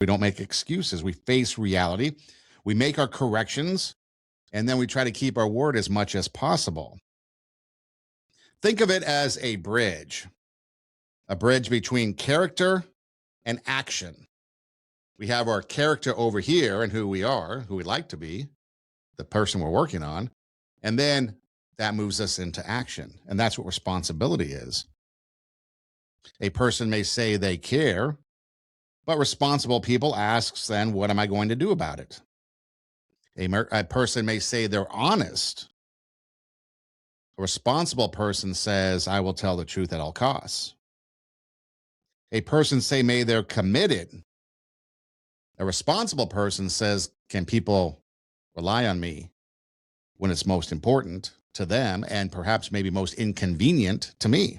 We don't make excuses. We face reality. We make our corrections, and then we try to keep our word as much as possible. Think of it as a bridge between character and action. We have our character over here and who we are, who we like to be, the person we're working on, and then that moves us into action. And that's what responsibility is. A person may say they care, but responsible people asks then, what am I going to do about it? A person may say they're honest. A responsible person says, I will tell the truth at all costs. A person say may they're committed. A responsible person says, can people rely on me when it's most important to them and perhaps maybe most inconvenient to me?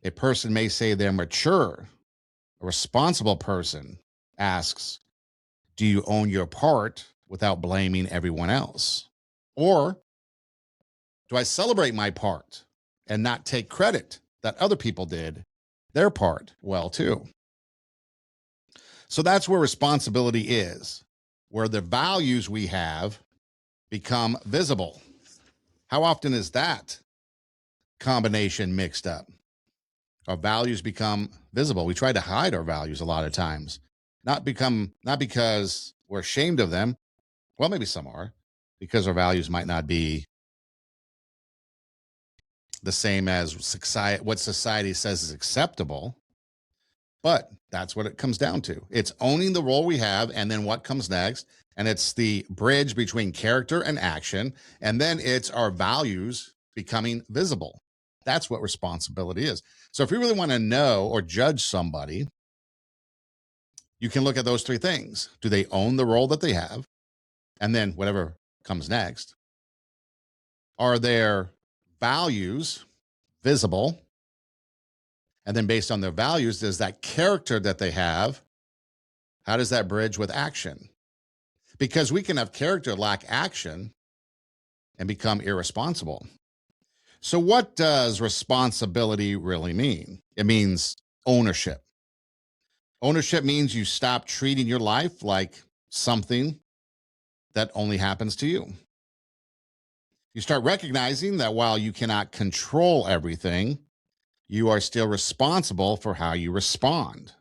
A person may say they're mature. A responsible person asks, do you own your part without blaming everyone else? Or do I celebrate my part and not take credit that other people did their part well too? So that's where responsibility is, where the values we have become visible. How often is that combination mixed up? Our values become visible. We try to hide our values a lot of times, not because we're ashamed of them. Well, maybe some are, because our values might not be the same as society, what society says is acceptable. But that's what it comes down to. It's owning the role we have and then what comes next. And it's the bridge between character and action. And then it's our values becoming visible. That's what responsibility is. So if you really want to know or judge somebody, you can look at those three things. Do they own the role that they have? And then whatever comes next. Are their values visible? And then based on their values, does that character that they have, how does that bridge with action? Because we can have character lack action and become irresponsible. So what does responsibility really mean? It means ownership. Ownership means you stop treating your life like something that only happens to you. You start recognizing that while you cannot control everything, you are still responsible for how you respond.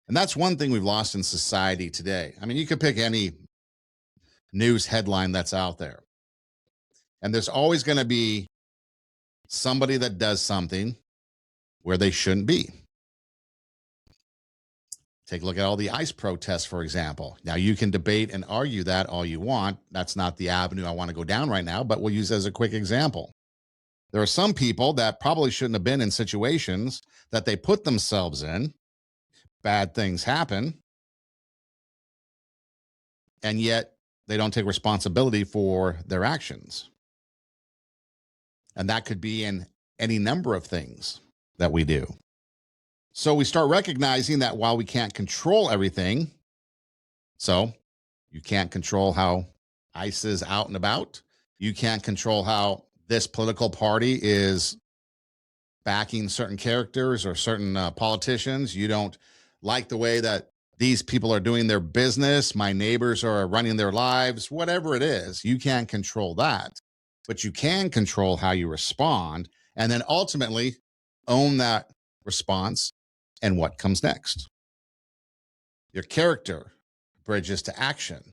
And that's one thing we've lost in society today. I mean, you could pick any news headline that's out there, and there's always going to be somebody that does something where they shouldn't be. Take a look at all the ICE protests, for example. Now, you can debate and argue that all you want. That's not the avenue I want to go down right now, but we'll use it as a quick example. There are some people that probably shouldn't have been in situations that they put themselves in. Bad things happen, and yet they don't take responsibility for their actions. And that could be in any number of things that we do. So we start recognizing that while we can't control everything, so you can't control how ICE is out and about, you can't control how this political party is backing certain characters or certain politicians. You don't like the way that these people are doing their business. My neighbors are running their lives, whatever it is. You can't control that, but you can control how you respond and then ultimately own that response and what comes next. Your character bridges to action.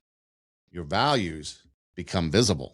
Your values become visible.